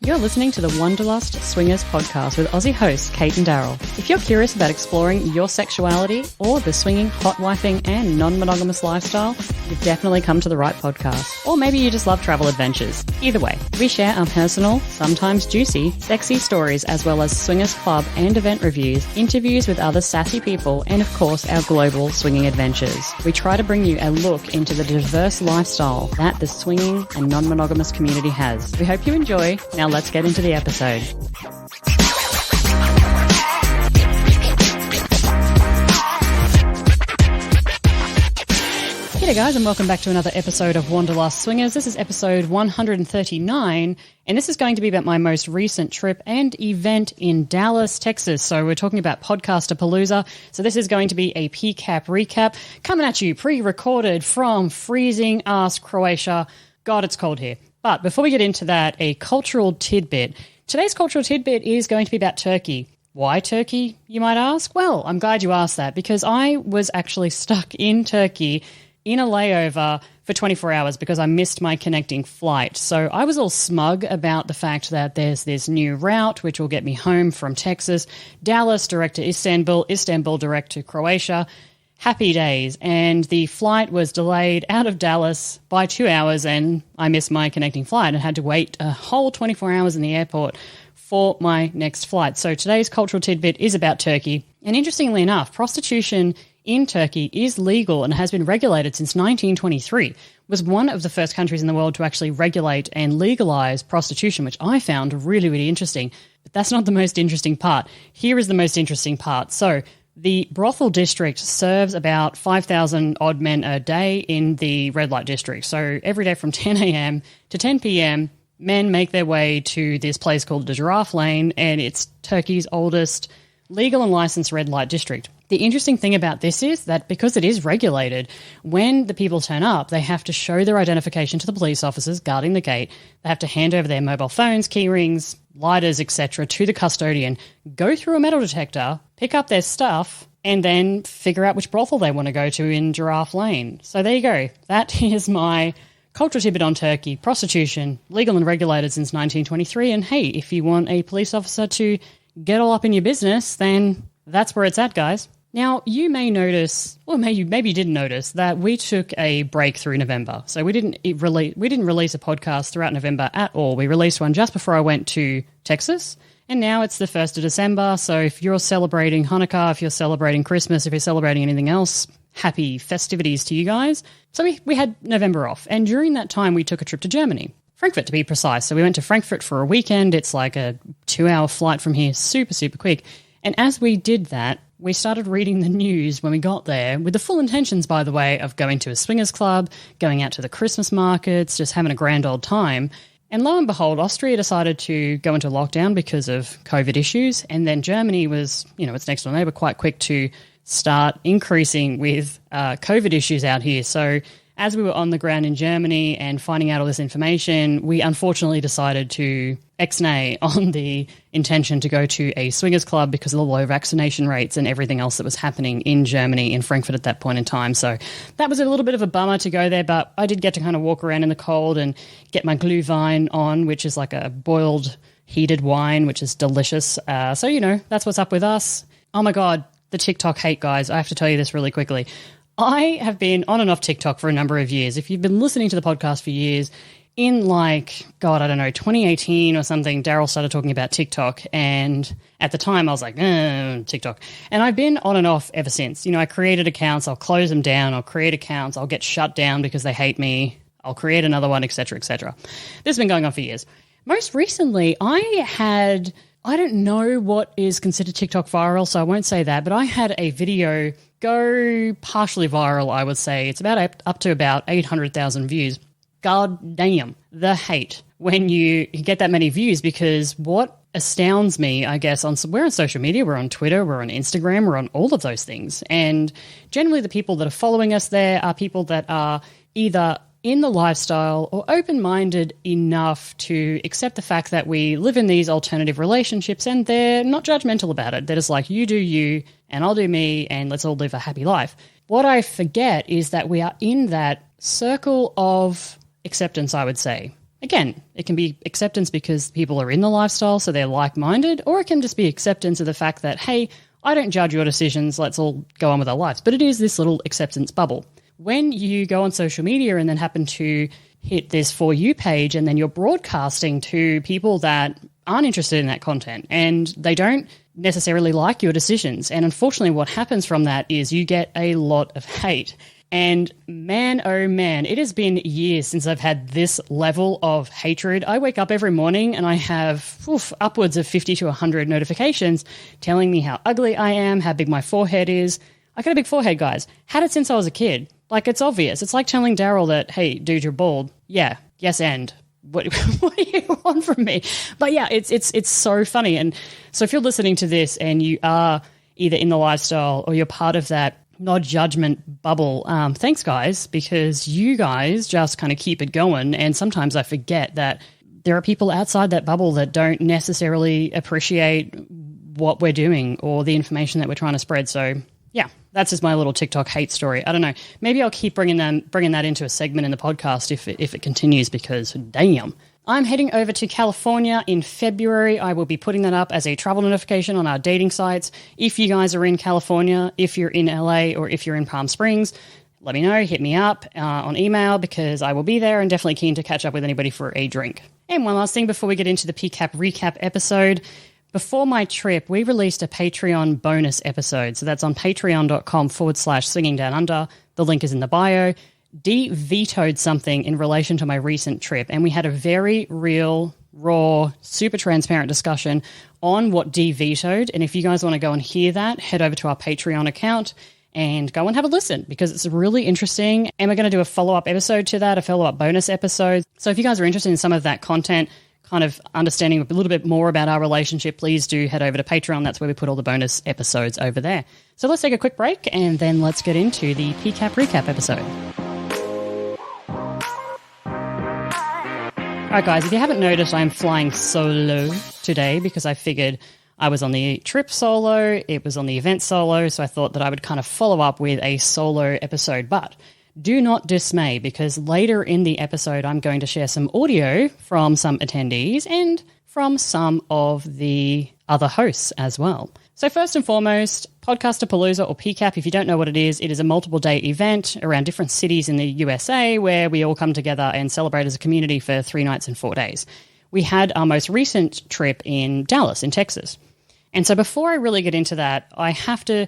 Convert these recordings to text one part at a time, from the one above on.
You're listening to the Wanderlust Swingers podcast with Aussie hosts Cate and Daryl. If you're curious about exploring your sexuality or the swinging, hotwifing and non-monogamous lifestyle, you've definitely come to the right podcast. Or maybe you just love travel adventures. Either way, we share our personal, sometimes juicy, sexy stories as well as swingers club and event reviews, interviews with other sassy people, and of course our global swinging adventures. We try to bring you a look into the diverse lifestyle that the swinging and non-monogamous community has. We hope you enjoy. Now let's get into the episode. G'day guys, and welcome back to another episode of Wanderlust Swingers. This is episode 139, and this is going to be about my most recent trip and event in Dallas, Texas. So we're talking about Podcast-A-Palooza. So this is going to be a PCAP recap coming at you pre-recorded from freezing-ass Croatia. God, it's cold here. But before we get into that, a cultural tidbit. Today's cultural tidbit is going to be about Turkey. Why Turkey, you might ask? Well, I'm glad you asked that because I was actually stuck in Turkey in a layover for 24 hours because I missed my connecting flight. So I was all smug about the fact that there's this new route which will get me home from Texas, Dallas direct to Istanbul, Istanbul direct to Croatia. Happy days. And the flight was delayed out of Dallas by 2 hours and I missed my connecting flight and had to wait a whole 24 hours in the airport for my next flight. So today's cultural tidbit is about Turkey. And interestingly enough, prostitution in Turkey is legal and has been regulated since 1923. It was one of the first countries in the world to actually regulate and legalize prostitution, which I found really, really interesting. But that's not the most interesting part. Here is the most interesting part. So the brothel district serves about 5,000 odd men a day in the red light district. So every day from 10 a.m. to 10 p.m., men make their way to this place called the Giraffe Lane, and it's Turkey's oldest legal and licensed red light district. The interesting thing about this is that because it is regulated, when the people turn up, they have to show their identification to the police officers guarding the gate. They have to hand over their mobile phones, key rings, lighters, etc. to the custodian, go through a metal detector, pick up their stuff, and then figure out which brothel they want to go to in Giraffe Lane. So there you go. That is my cultural tidbit on Turkey. Prostitution, legal and regulated since 1923. And hey, if you want a police officer to get all up in your business, then that's where it's at, guys. Now, you may notice, or maybe you didn't notice, that we took a break through November. So we didn't release a podcast throughout November at all. We released one just before I went to Texas, and now it's the 1st of December. So if you're celebrating Hanukkah, if you're celebrating Christmas, if you're celebrating anything else, happy festivities to you guys. So we had November off, and during that time we took a trip to Germany. Frankfurt, to be precise. So we went to Frankfurt for a weekend. It's like a 2-hour flight from here, super, super quick. And as we did that, we started reading the news when we got there with the full intentions, by the way, of going to a swingers club, going out to the Christmas markets, just having a grand old time. And lo and behold, Austria decided to go into lockdown because of COVID issues. And then Germany was, its next door neighbour, quite quick to start increasing with COVID issues out here. So as we were on the ground in Germany and finding out all this information, we unfortunately decided to ex-nay on the intention to go to a swingers club because of the low vaccination rates and everything else that was happening in Germany, in Frankfurt at that point in time. So that was a little bit of a bummer to go there, but I did get to kind of walk around in the cold and get my Glühwein on, which is like a boiled, heated wine, which is delicious. So, that's what's up with us. Oh my God, the TikTok hate, guys. I have to tell you this really quickly. I have been on and off TikTok for a number of years. If you've been listening to the podcast for years, in 2018 or something, Daryl started talking about TikTok, and at the time I was like, TikTok. And I've been on and off ever since. I created accounts, I'll close them down, I'll create accounts, I'll get shut down because they hate me, I'll create another one, etc., etc. This has been going on for years. Most recently, I don't know what is considered TikTok viral, so I won't say that, but I had a video go partially viral, I would say. It's up to about 800,000 views. God damn, the hate when you get that many views, because what astounds me, I guess, we're on social media, we're on Twitter, we're on Instagram, we're on all of those things. And generally the people that are following us there are people that are either in the lifestyle or open-minded enough to accept the fact that we live in these alternative relationships, and they're not judgmental about it. They're just like, you do you and I'll do me and let's all live a happy life. What I forget is that we are in that circle of acceptance, I would say. again, it can be acceptance because people are in the lifestyle, so they're like-minded, or it can just be acceptance of the fact that, hey, I don't judge your decisions, let's all go on with our lives. But it is this little acceptance bubble. When you go on social media and then happen to hit this For You page and then you're broadcasting to people that aren't interested in that content and they don't necessarily like your decisions. And unfortunately, what happens from that is you get a lot of hate. And man, oh man, it has been years since I've had this level of hatred. I wake up every morning and I have upwards of 50 to 100 notifications telling me how ugly I am, how big my forehead is. I got a big forehead, guys. Had it since I was a kid. Like, it's obvious. It's like telling Daryl that, hey, dude, you're bald. Yeah, yes, and what do you want from me? But yeah, it's so funny. And so if you're listening to this and you are either in the lifestyle or you're part of that no judgment bubble, thanks, guys, because you guys just kind of keep it going. And sometimes I forget that there are people outside that bubble that don't necessarily appreciate what we're doing or the information that we're trying to spread. So yeah, that's just my little TikTok hate story. I don't know. Maybe I'll keep bringing that into a segment in the podcast if it continues, because damn. I'm heading over to California in February. I will be putting that up as a travel notification on our dating sites. If you guys are in California, if you're in LA, or if you're in Palm Springs, let me know. Hit me up on email, because I will be there and definitely keen to catch up with anybody for a drink. And one last thing before we get into the PCAP recap episode. Before my trip, we released a Patreon bonus episode. So that's on patreon.com/swingingdownunder. The link is in the bio. Dee vetoed something in relation to my recent trip, and we had a very real, raw, super transparent discussion on what Dee vetoed. And if you guys want to go and hear that, head over to our Patreon account and go and have a listen, because it's really interesting. And we're going to do a follow-up episode to that, a follow-up bonus episode. So if you guys are interested in some of that content, kind of understanding a little bit more about our relationship, please do head over to Patreon. That's where we put all the bonus episodes over there. So let's take a quick break, and then let's get into the PCAP recap episode. All right, guys, if you haven't noticed, I'm flying solo today because I figured I was on the trip solo, it was on the event solo, so I thought that I would kind of follow up with a solo episode. But do not dismay, because later in the episode, I'm going to share some audio from some attendees and from some of the other hosts as well. So first and foremost, Podcast-A-Palooza, or PCAP, if you don't know what it is a multiple-day event around different cities in the USA where we all come together and celebrate as a community for 3 nights and 4 days. We had our most recent trip in Dallas, in Texas. And so before I really get into that, I have to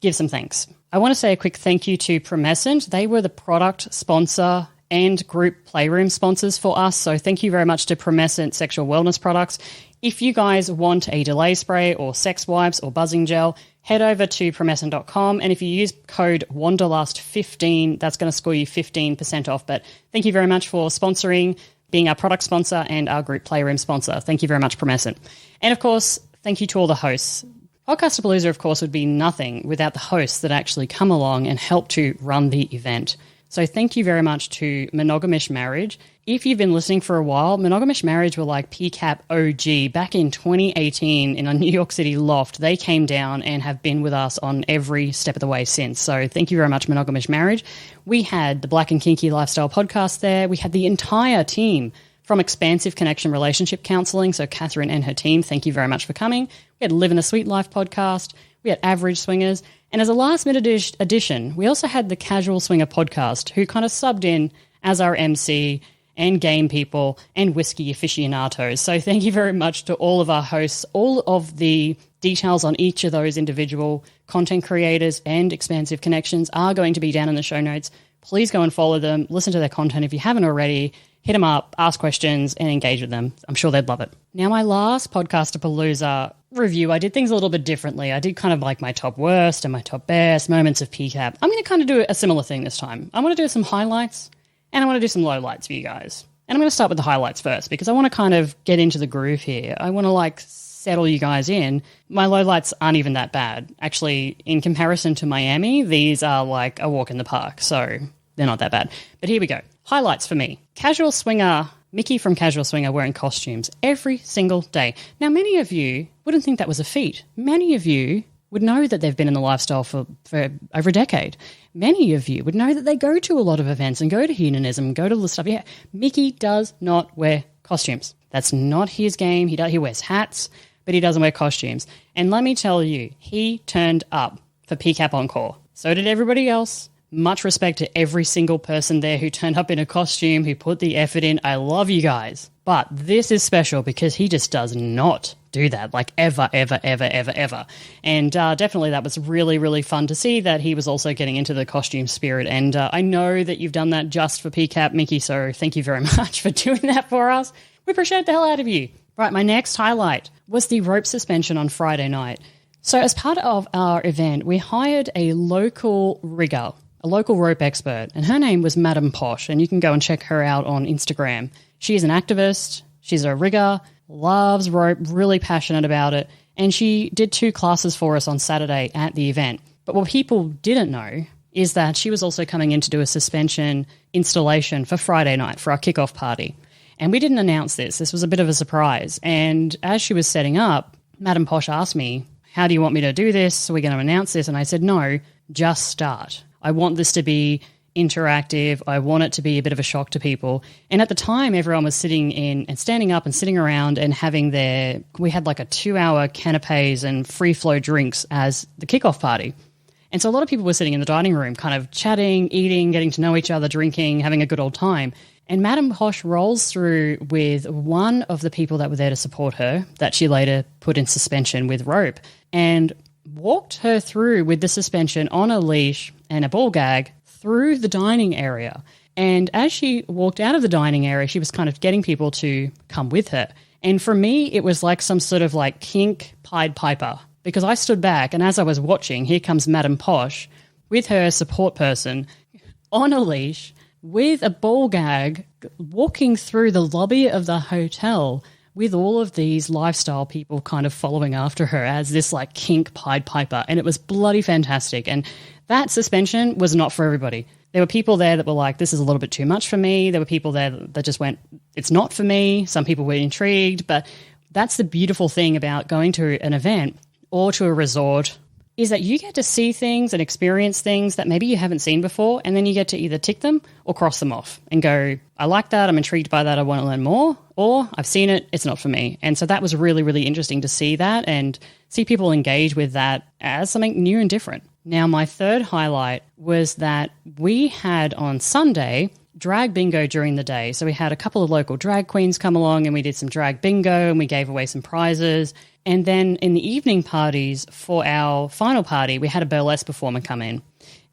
give some thanks. I want to say a quick thank you to Promescent. They were the product sponsor and group playroom sponsors for us. So thank you very much to Promescent Sexual Wellness Products. If you guys want a delay spray or sex wipes or buzzing gel, head over to promescent.com. And if you use code WANDERLUST15, that's going to score you 15% off. But thank you very much for sponsoring, being our product sponsor and our group playroom sponsor. Thank you very much, Promescent. And of course, thank you to all the hosts. Podcast-A-Palooza, of course, would be nothing without the hosts that actually come along and help to run the event. So thank you very much to Monogamish Marriage. If you've been listening for a while, Monogamish Marriage were like PCAP OG. Back in 2018 in a New York City loft, they came down and have been with us on every step of the way since. So thank you very much, Monogamish Marriage. We had the Black and Kinky Lifestyle podcast there. We had the entire team from Expansive Connection Relationship Counseling. So Catherine and her team, thank you very much for coming. We had Living a Sweet Life podcast. We had Average Swingers. And as a last-minute addition, we also had the Casual Swinger podcast, who kind of subbed in as our MC and game people and whiskey aficionados. So thank you very much to all of our hosts. All of the details on each of those individual content creators and Expansive Connections are going to be down in the show notes. Please go and follow them, listen to their content if you haven't already, hit them up, ask questions, and engage with them. I'm sure they'd love it. Now, my last Podcast-A-Palooza review, I did things a little bit differently. I did kind of like my top worst and my top best moments of PCAP. I'm going to kind of do a similar thing this time. I want to do some highlights and I want to do some lowlights for you guys. And I'm going to start with the highlights first because I want to kind of get into the groove here. I want to like settle you guys in. My lowlights aren't even that bad. Actually, in comparison to Miami, these are like a walk in the park. So they're not that bad. But here we go. Highlights for me. Casual Swinger, Mickey from Casual Swinger wearing costumes every single day. Now, many of you wouldn't think that was a feat. Many of you would know that they've been in the lifestyle for over a decade. Many of you would know that they go to a lot of events and go to hedonism, go to all this stuff. Yeah, Mickey does not wear costumes. That's not his game. He wears hats, but he doesn't wear costumes. And let me tell you, he turned up for PCAP Encore. So did everybody else. Much respect to every single person there who turned up in a costume, who put the effort in. I love you guys. But this is special because he just does not do that, like ever, ever, ever, ever, ever. And definitely that was really, really fun to see that he was also getting into the costume spirit. And I know that you've done that just for PCAP, Mickey, so thank you very much for doing that for us. We appreciate the hell out of you. Right, my next highlight was the rope suspension on Friday night. So as part of our event, we hired a local rigger, a local rope expert, and her name was Madam Posh, and you can go and check her out on Instagram. She is an activist, she's a rigger, loves rope, really passionate about it, and she did 2 classes for us on Saturday at the event. But what people didn't know is that she was also coming in to do a suspension installation for Friday night for our kickoff party. And we didn't announce this. This was a bit of a surprise. And as she was setting up, Madam Posh asked me, how do you want me to do this? Are we going to announce this? And I said, no, just start. I want this to be interactive. I want it to be a bit of a shock to people. And at the time, everyone was sitting in and standing up and sitting around and having we had like a 2-hour canapes and free flow drinks as the kickoff party. And so a lot of people were sitting in the dining room kind of chatting, eating, getting to know each other, drinking, having a good old time. And Madam Posh rolls through with one of the people that were there to support her, that she later put in suspension with rope, and walked her through with the suspension on a leash and a ball gag through the dining area. And as she walked out of the dining area, she was kind of getting people to come with her. And for me, it was like some sort of like kink Pied Piper, because I stood back, and as I was watching, here comes Madam Posh with her support person on a leash with a ball gag, walking through the lobby of the hotel with all of these lifestyle people kind of following after her as this like kink Pied Piper. And it was bloody fantastic. And that suspension was not for everybody. There were people there that were like, this is a little bit too much for me. There were people there that just went, it's not for me. Some people were intrigued. But that's the beautiful thing about going to an event or to a resort, is that you get to see things and experience things that maybe you haven't seen before, and then you get to either tick them or cross them off and go, I like that, I'm intrigued by that, I want to learn more, or I've seen it, it's not for me. And so that was really, really interesting to see that and see people engage with that as something new and different. Now, my third highlight was that we had on Sunday drag bingo during the day. So we had a couple of local drag queens come along and we did some drag bingo and we gave away some prizes. And then in the evening parties for our final party, we had a burlesque performer come in.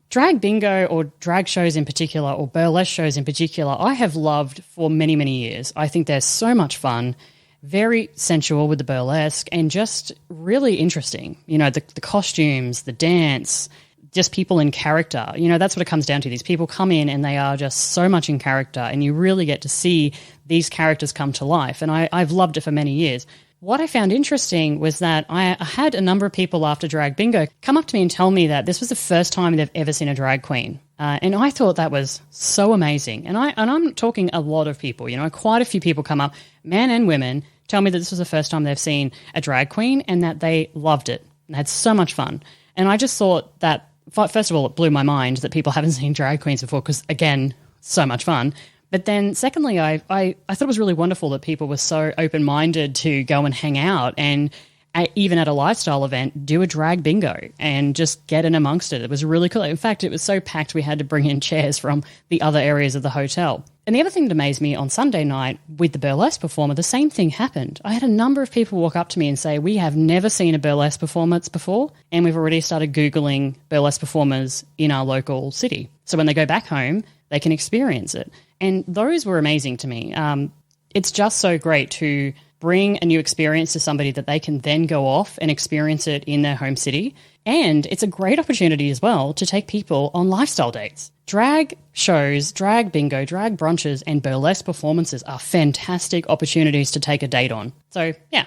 Drag bingo, or drag shows in particular, or burlesque shows in particular, I have loved for many, many years. I think they're so much fun, very sensual with the burlesque, and just really interesting. You know, the costumes, the dance, just people in character. You know, that's what it comes down to. These people come in and they are just so much in character, and you really get to see these characters come to life. And I've loved it for many years. What I found interesting was that I had a number of people after Drag Bingo come up to me and tell me that this was the first time they've ever seen a drag queen. And I thought that was so amazing. And I'm talking a lot of people, you know, quite a few people come up, men and women, tell me that this was the first time they've seen a drag queen and that they loved it and had so much fun. And I just thought that, first of all, it blew my mind that people haven't seen drag queens before because, again, so much fun. But then secondly, I thought it was really wonderful that people were so open-minded to go and hang out and even at a lifestyle event, do a drag bingo and just get in amongst it. It was really cool. In fact, it was so packed we had to bring in chairs from the other areas of the hotel. And the other thing that amazed me on Sunday night with the burlesque performer, the same thing happened. I had a number of people walk up to me and say, we have never seen a burlesque performance before, and we've already started Googling burlesque performers in our local city. So when they go back home, they can experience it. And those were amazing to me. It's just so great to bring a new experience to somebody that they can then go off and experience it in their home city. And it's a great opportunity as well to take people on lifestyle dates. Drag shows, drag bingo, drag brunches, and burlesque performances are fantastic opportunities to take a date on. So, yeah.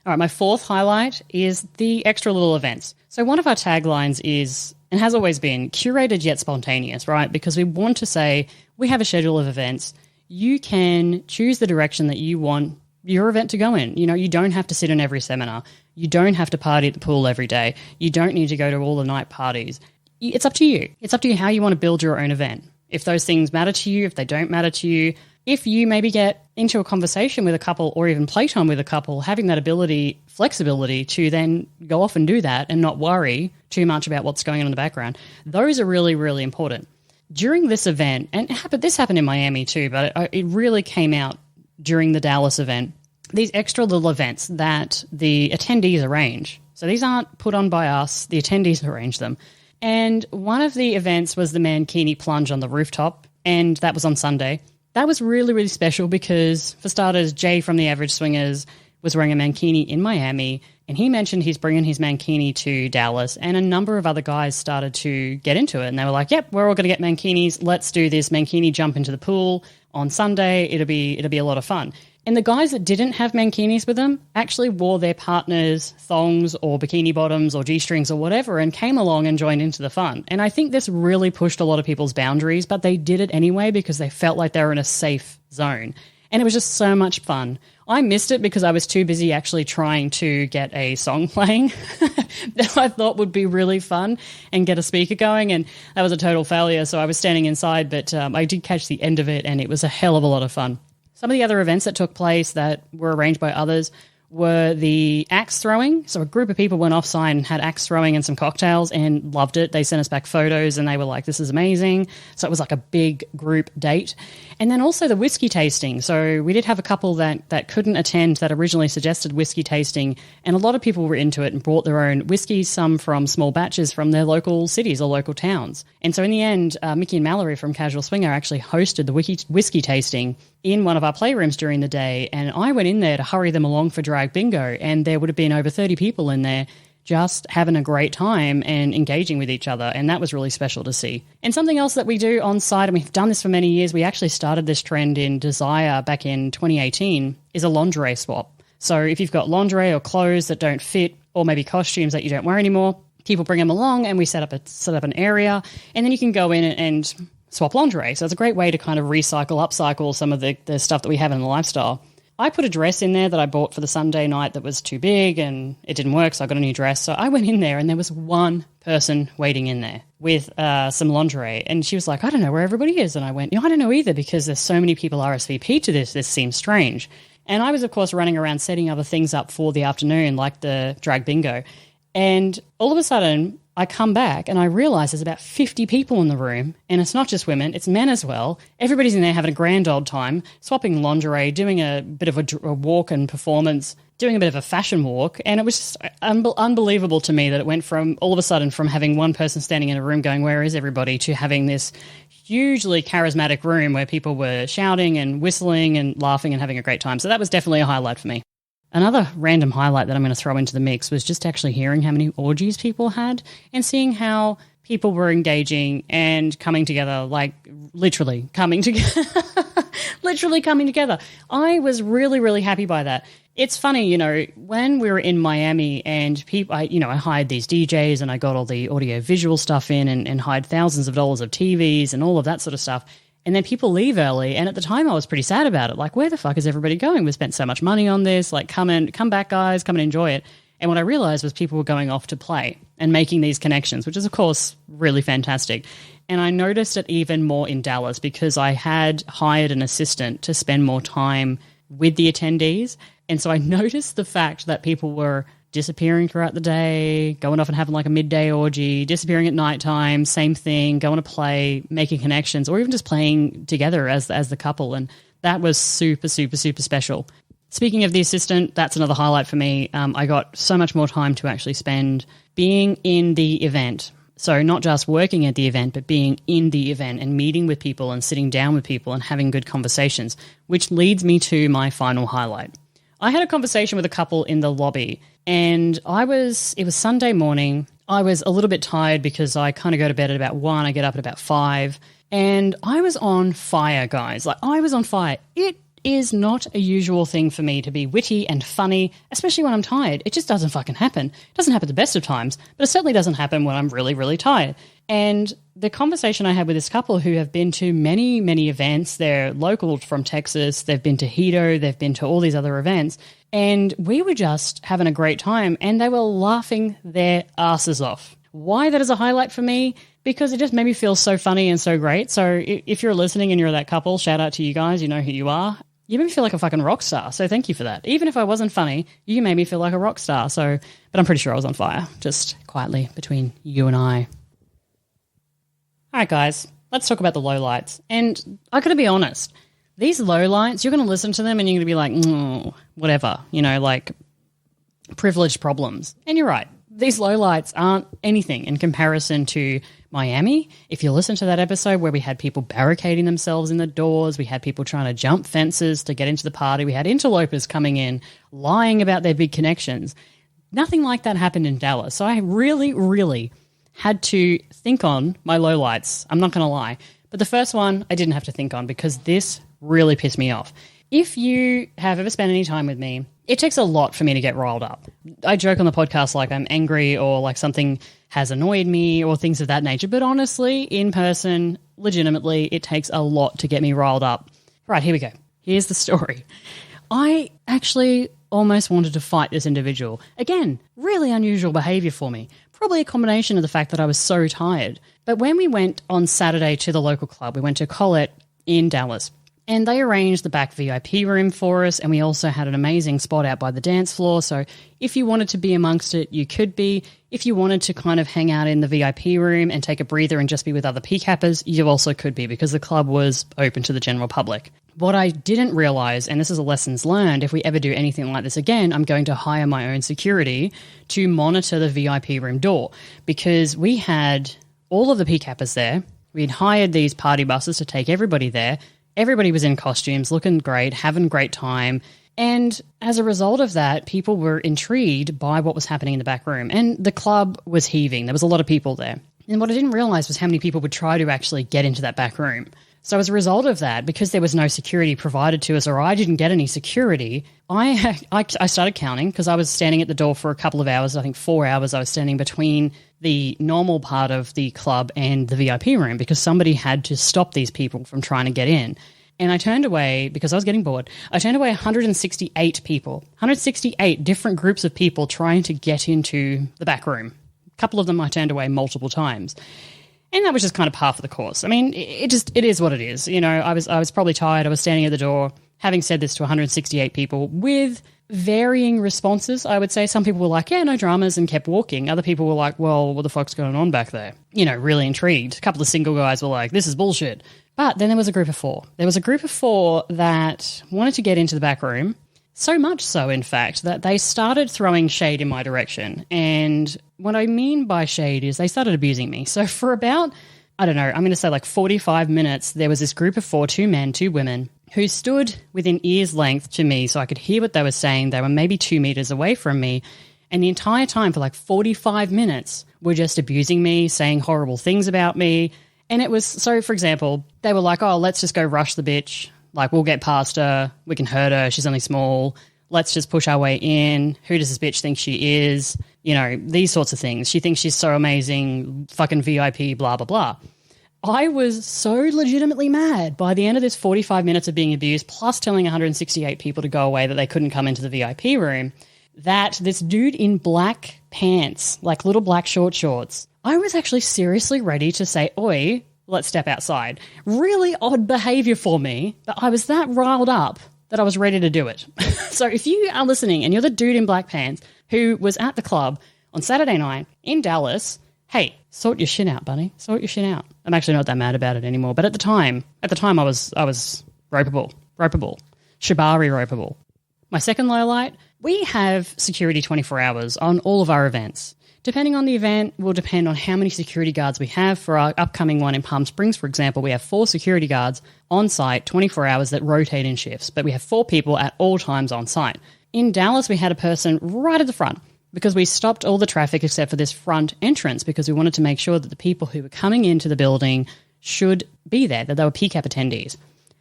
All right, my fourth highlight is the extra little events. So one of our taglines is, and has always been, curated yet spontaneous, right? Because we want to say we have a schedule of events. You can choose the direction that you want your event to go in. You know, you don't have to sit in every seminar. You don't have to party at the pool every day. You don't need to go to all the night parties. It's up to you. It's up to you how you want to build your own event. If those things matter to you, if they don't matter to you, if you maybe get into a conversation with a couple or even playtime with a couple, having that ability, flexibility to then go off and do that and not worry too much about what's going on in the background, those are really, really important. During this event, and this happened in Miami too, but it really came out during the Dallas event, these extra little events that the attendees arrange. So these aren't put on by us, the attendees arrange them. And one of the events was the Mankini plunge on the rooftop, and that was on Sunday. That was really, really special because, for starters, Jay from the Average Swingers was wearing a Mankini in Miami, and he mentioned he's bringing his Mankini to Dallas, and a number of other guys started to get into it, and they were like, yep, we're all going to get Mankinis. Let's do this Mankini jump into the pool on Sunday. It'll be a lot of fun. And the guys that didn't have Mankinis with them actually wore their partners' thongs or bikini bottoms or G-strings or whatever and came along and joined into the fun. And I think this really pushed a lot of people's boundaries, but they did it anyway because they felt like they were in a safe zone. And it was just so much fun. I missed it because I was too busy actually trying to get a song playing that I thought would be really fun and get a speaker going, and that was a total failure. So I was standing inside, but I did catch the end of it, and it was a hell of a lot of fun. Some of the other events that took place that were arranged by others were the axe throwing. So a group of people went offsite and had axe throwing and some cocktails and loved it. They sent us back photos and they were like, this is amazing. So it was like a big group date. And then also the whiskey tasting. So we did have a couple that couldn't attend that originally suggested whiskey tasting, and a lot of people were into it and brought their own whiskey, some from small batches from their local cities or local towns. And so in the end, Mickey and Mallory from Casual Swinger actually hosted the whiskey tasting in one of our playrooms during the day, and I went in there to hurry them along for drag bingo, and there would have been over 30 people in there just having a great time and engaging with each other, and that was really special to see. And something else that we do on site, and we've done this for many years, we actually started this trend in Desire back in 2018, is a lingerie swap. So if you've got lingerie or clothes that don't fit, or maybe costumes that you don't wear anymore, people bring them along and we set up an area, and then you can go in and swap lingerie. So it's a great way to kind of upcycle some of the stuff that we have in the lifestyle. I put a dress in there that I bought for the Sunday night that was too big and it didn't work, so I got a new dress. So I went in there and there was one person waiting in there with some lingerie, and she was like, I don't know where everybody is. And I went, I don't know either, because there's so many people RSVP to this. This seems strange. And I was, of course, running around setting other things up for the afternoon, like the drag bingo. And all of a sudden, I come back and I realize there's about 50 people in the room, and it's not just women, it's men as well. Everybody's in there having a grand old time, swapping lingerie, doing a bit of a walk and performance, doing a bit of a fashion walk. And it was just unbelievable to me that it went from all of a sudden from having one person standing in a room going, where is everybody, to having this hugely charismatic room where people were shouting and whistling and laughing and having a great time. So that was definitely a highlight for me. Another random highlight that I'm going to throw into the mix was just actually hearing how many orgies people had and seeing how people were engaging and coming together, like literally coming together. Literally coming together. I was really, really happy by that. It's funny, when we were in Miami and I hired these DJs and I got all the audio visual stuff in and hired thousands of dollars of TVs and all of that sort of stuff. And then people leave early, and at the time I was pretty sad about it. Like, where the fuck is everybody going? We spent so much money on this. Like, come back, guys, come and enjoy it. And what I realized was people were going off to play and making these connections, which is, of course, really fantastic. And I noticed it even more in Dallas because I had hired an assistant to spend more time with the attendees. And so I noticed the fact that people were disappearing throughout the day, going off and having like a midday orgy, disappearing at nighttime, same thing, going to play, making connections, or even just playing together as the couple. And that was super, super, super special. Speaking of the assistant, that's another highlight for me. I got so much more time to actually spend being in the event. So not just working at the event, but being in the event and meeting with people and sitting down with people and having good conversations, which leads me to my final highlight. I had a conversation with a couple in the lobby, and it was Sunday morning. I was a little bit tired because I kind of go to bed at about 1. I get up at about 5, and I was on fire, guys. Like, I was on fire. It is not a usual thing for me to be witty and funny, especially when I'm tired. It just doesn't fucking happen. It doesn't happen the best of times, but it certainly doesn't happen when I'm really, really tired. And the conversation I had with this couple who have been to many, many events, they're local from Texas, they've been to Hito, they've been to all these other events, and we were just having a great time and they were laughing their asses off. Why that is a highlight for me? Because it just made me feel so funny and so great. So if you're listening and you're that couple, shout out to you guys. You know who you are. You made me feel like a fucking rock star. So thank you for that. Even if I wasn't funny, you made me feel like a rock star. So, but I'm pretty sure I was on fire, just quietly between you and I. All right, guys, let's talk about the lowlights. And I got to be honest, these lowlights, you're going to listen to them and you're going to be like, whatever, you know, like privileged problems. And you're right. These lowlights aren't anything in comparison to Miami. If you listen to that episode where we had people barricading themselves in the doors, we had people trying to jump fences to get into the party, we had interlopers coming in, lying about their big connections. Nothing like that happened in Dallas. So I really, really had to think on my lowlights. I'm not going to lie. But the first one I didn't have to think on because this really pissed me off. If you have ever spent any time with me, it takes a lot for me to get riled up. I joke on the podcast like I'm angry or like something has annoyed me or things of that nature. But honestly, in person, legitimately, it takes a lot to get me riled up. Right, here we go. Here's the story. I actually almost wanted to fight this individual. Again, really unusual behavior for me. Probably a combination of the fact that I was so tired. But when we went on Saturday to the local club, we went to Cate in Dallas. And they arranged the back VIP room for us, and we also had an amazing spot out by the dance floor. So if you wanted to be amongst it, you could be. If you wanted to kind of hang out in the VIP room and take a breather and just be with other PCAPers, you also could be because the club was open to the general public. What I didn't realize, and this is a lessons learned, if we ever do anything like this again, I'm going to hire my own security to monitor the VIP room door because we had all of the PCAPers there. We'd hired these party buses to take everybody there. Everybody was in costumes, looking great, having a great time. And as a result of that, people were intrigued by what was happening in the back room. And the club was heaving. There was a lot of people there. And what I didn't realize was how many people would try to actually get into that back room. So as a result of that, because there was no security provided to us or I didn't get any security, I started counting because I was standing at the door for a couple of hours, I think 4 hours I was standing between the normal part of the club and the VIP room because somebody had to stop these people from trying to get in. And I turned away, because I was getting bored, I turned away 168 people, 168 different groups of people trying to get into the back room. A couple of them I turned away multiple times. And that was just kind of par for the course. I mean, it is what it is. You know, I was probably tired. I was standing at the door, having said this to 168 people with varying responses, I would say. Some people were like, yeah, no dramas, and kept walking. Other people were like, well, what the fuck's going on back there? You know, really intrigued. A couple of single guys were like, this is bullshit. But then there was a group of four. There was a group of four that wanted to get into the back room, so much so, in fact, that they started throwing shade in my direction. And what I mean by shade is they started abusing me. So for about, I don't know, I'm going to say like 45 minutes, there was this group of four, 2 men, 2 women, who stood within ear's length to me so I could hear what they were saying. They were maybe 2 meters away from me. And the entire time for like 45 minutes were just abusing me, saying horrible things about me. And it was, so for example, they were like, oh, let's just go rush the bitch. Like, we'll get past her. We can hurt her. She's only small. Let's just push our way in. Who does this bitch think she is? You know, these sorts of things. She thinks she's so amazing, fucking VIP, blah, blah, blah. I was so legitimately mad by the end of this 45 minutes of being abused, plus telling 168 people to go away that they couldn't come into the VIP room, that this dude in black pants, like little black shorts, I was actually seriously ready to say, oi, let's step outside. Really odd behavior for me, but I was that riled up that I was ready to do it. So if you are listening and you're the dude in black pants who was at the club on Saturday night in Dallas, hey, sort your shit out, buddy. Sort your shit out. I'm actually not that mad about it anymore, but at the time I was ropeable. Shibari ropeable. My second low light, we have security 24 hours on all of our events. Depending on the event will depend on how many security guards we have. For our upcoming one in Palm Springs, for example, we have 4 security guards on site, 24 hours that rotate in shifts, but we have 4 people at all times on site. In Dallas, we had a person right at the front because we stopped all the traffic except for this front entrance because we wanted to make sure that the people who were coming into the building should be there, that they were PCAP attendees.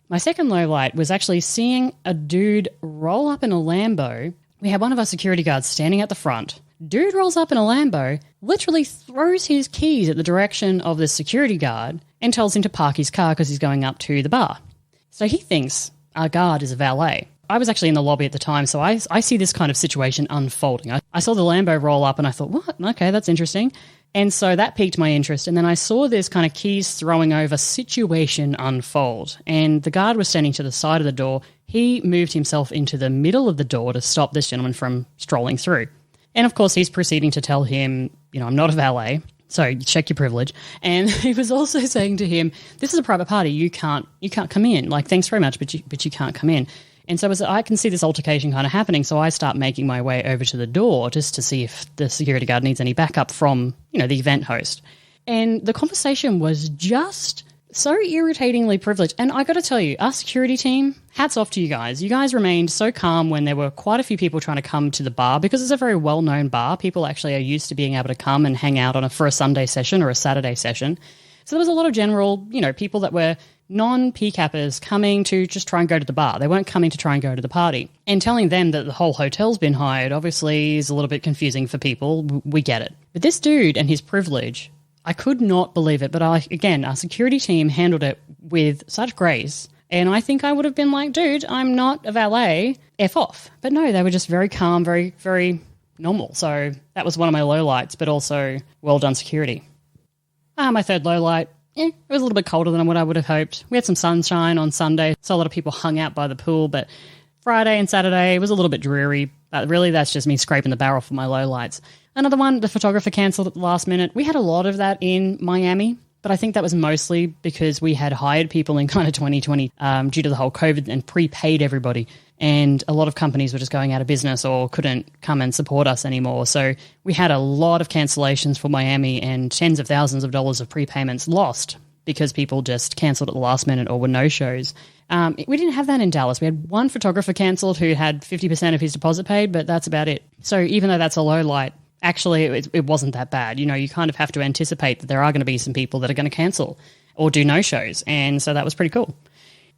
My second low light was actually seeing a dude roll up in a Lambo. We had one of our security guards standing at the front. Dude rolls up in a Lambo, literally throws his keys at the direction of the security guard and tells him to park his car because he's going up to the bar. So he thinks our guard is a valet. I was actually in the lobby at the time, so I see this kind of situation unfolding. I saw the Lambo roll up and I thought, what? Okay, that's interesting. And so that piqued my interest. And then I saw this kind of keys throwing over situation unfold. And the guard was standing to the side of the door. He moved himself into the middle of the door to stop this gentleman from strolling through. And of course, he's proceeding to tell him, I'm not a valet, so check your privilege. And he was also saying to him, this is a private party. You can't come in. Like, thanks very much, but you can't come in. And so I can see this altercation kind of happening, so I start making my way over to the door just to see if the security guard needs any backup from, the event host. And the conversation was just so irritatingly privileged. And I got to tell you, our security team, hats off to you guys. You guys remained so calm when there were quite a few people trying to come to the bar because it's a very well-known bar. People actually are used to being able to come and hang out for a Sunday session or a Saturday session. So there was a lot of general, people that were non-PCAPers coming to just try and go to the bar. They weren't coming to try and go to the party. And telling them that the whole hotel's been hired obviously is a little bit confusing for people. We get it. But this dude and his privilege, I could not believe it. But our security team handled it with such grace. And I think I would have been like, dude, I'm not a valet. F off. But no, they were just very calm, very, very normal. So that was one of my lowlights, but also well done security. My third lowlight. It was a little bit colder than what I would have hoped. We had some sunshine on Sunday, so a lot of people hung out by the pool, but Friday and Saturday was a little bit dreary. But really, that's just me scraping the barrel for my lowlights. Another one, the photographer cancelled at the last minute. We had a lot of that in Miami, but I think that was mostly because we had hired people in kind of 2020 due to the whole COVID and prepaid everybody. And a lot of companies were just going out of business or couldn't come and support us anymore. So we had a lot of cancellations for Miami and tens of thousands of dollars of prepayments lost because people just cancelled at the last minute or were no-shows. We didn't have that in Dallas. We had one photographer cancelled who had 50% of his deposit paid, but that's about it. So even though that's a low light, actually it wasn't that bad. You kind of have to anticipate that there are going to be some people that are going to cancel or do no-shows. And so that was pretty cool.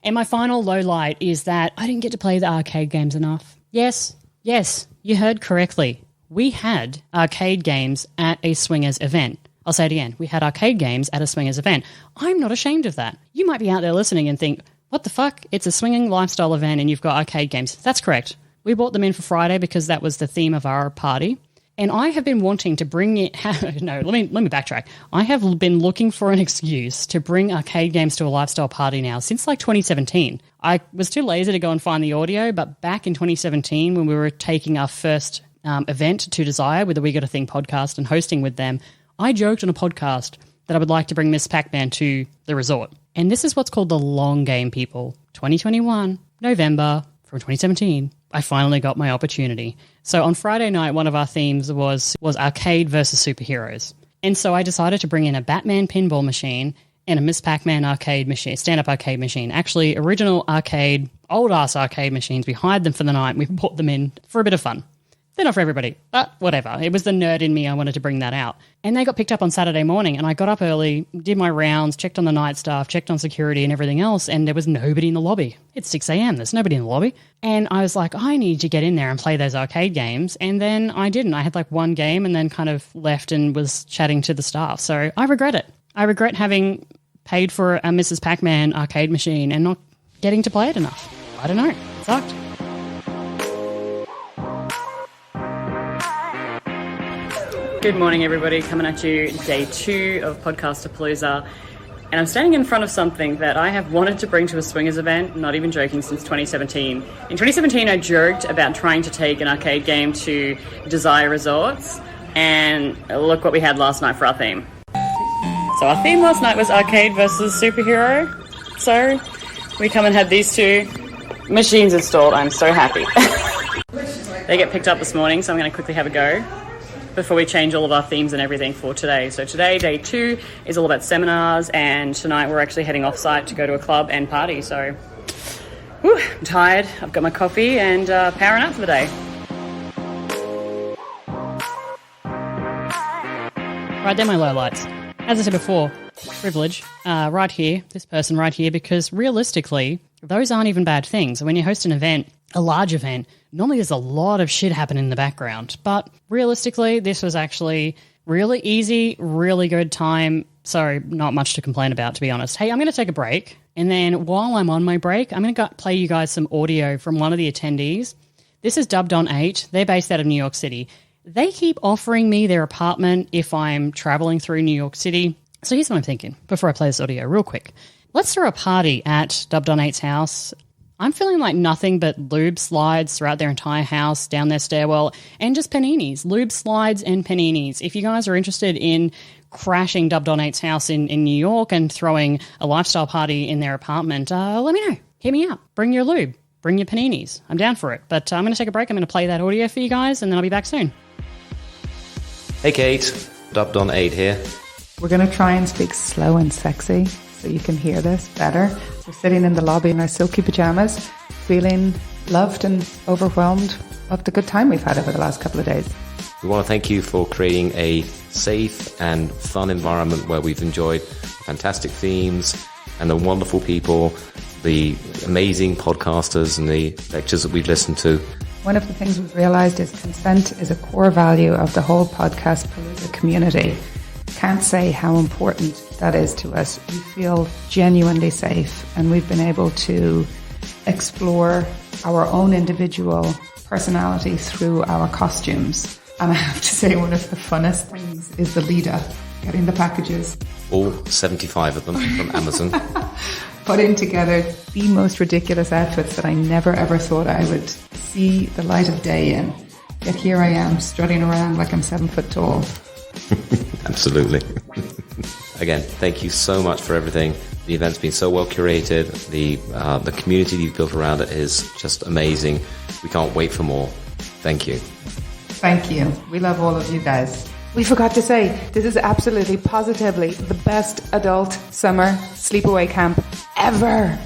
And my final low light is that I didn't get to play the arcade games enough. Yes, you heard correctly. We had arcade games at a swingers event. I'll say it again. We had arcade games at a swingers event. I'm not ashamed of that. You might be out there listening and think, what the fuck? It's a swinging lifestyle event and you've got arcade games. That's correct. We brought them in for Friday because that was the theme of our party. And I have been wanting to bring it. No, let me backtrack. I have been looking for an excuse to bring arcade games to a lifestyle party now since like 2017. I was too lazy to go and find the audio, but back in 2017 when we were taking our first event to Desire with the We Got a Thing podcast and hosting with them, I joked on a podcast that I would like to bring Miss Pac-Man to the resort. And this is what's called the long game, people. 2021, November from 2017. I finally got my opportunity. So on Friday night, one of our themes was arcade versus superheroes. And so I decided to bring in a Batman pinball machine and a Miss Pac-Man arcade machine, stand-up arcade machine. Actually, original arcade, old-ass arcade machines. We hired them for the night. We brought them in for a bit of fun. They're not for everybody, but whatever. It was the nerd in me. I wanted to bring that out. And they got picked up on Saturday morning, and I got up early, did my rounds, checked on the night staff, checked on security and everything else, and there was nobody in the lobby. It's 6 a.m. There's nobody in the lobby. And I was like, I need to get in there and play those arcade games. And then I didn't. I had like one game and then kind of left and was chatting to the staff. So I regret it. I regret having paid for a Mrs. Pac-Man arcade machine and not getting to play it enough. I don't know. It sucked. Good morning, everybody. Coming at you day 2 of Podcast-A-Palooza. And I'm standing in front of something that I have wanted to bring to a swingers event, not even joking, since 2017. In 2017, I joked about trying to take an arcade game to Desire Resorts. And look what we had last night for our theme. So our theme last night was arcade versus superhero. So we come and had these two machines installed. I'm so happy. They get picked up this morning, so I'm going to quickly have a go before we change all of our themes and everything for today. So today, day 2, is all about seminars, and tonight we're actually heading off-site to go to a club and party. So, I'm tired. I've got my coffee and powering up for the day. Right, they're my lowlights. As I said before, privilege, right here, this person right here, because realistically, those aren't even bad things. When you host an event, a large event, normally there's a lot of shit happening in the background. But realistically, this was actually really easy, really good time. So not much to complain about, to be honest. Hey, I'm going to take a break. And then while I'm on my break, I'm going to play you guys some audio from one of the attendees. This is Dubbed on 8. They're based out of New York City. They keep offering me their apartment if I'm traveling through New York City. So here's what I'm thinking before I play this audio real quick. Let's throw a party at Dubbed on 8's house. I'm feeling like nothing but lube slides throughout their entire house, down their stairwell, and just paninis, lube slides and paninis. If you guys are interested in crashing Dubbed on 8's house in New York and throwing a lifestyle party in their apartment, let me know. Hit me up. Bring your lube. Bring your paninis. I'm down for it. But I'm going to take a break. I'm going to play that audio for you guys, and then I'll be back soon. Hey, Cate. Dubbed on 8 here. We're going to try and speak slow and sexy so you can hear this better. We're sitting in the lobby in our silky pajamas, feeling loved and overwhelmed of the good time we've had over the last couple of days. We want to thank you for creating a safe and fun environment where we've enjoyed fantastic themes and the wonderful people, the amazing podcasters and the lectures that we've listened to. One of the things we've realised is consent is a core value of the whole Podcast-A-Palooza community. Can't say how important that is to us. We feel genuinely safe, and we've been able to explore our own individual personality through our costumes. And I have to say, one of the funnest things is the lead up, getting the packages. All 75 of them from Amazon. Putting together the most ridiculous outfits that I never ever thought I would see the light of day in. Yet here I am, strutting around like I'm 7 foot tall. Absolutely. Again, thank you so much for everything. The event's been so well curated. The community you've built around it is just amazing. We can't wait for more. Thank you. Thank you. We love all of you guys. We forgot to say, this is absolutely positively the best adult summer sleepaway camp ever.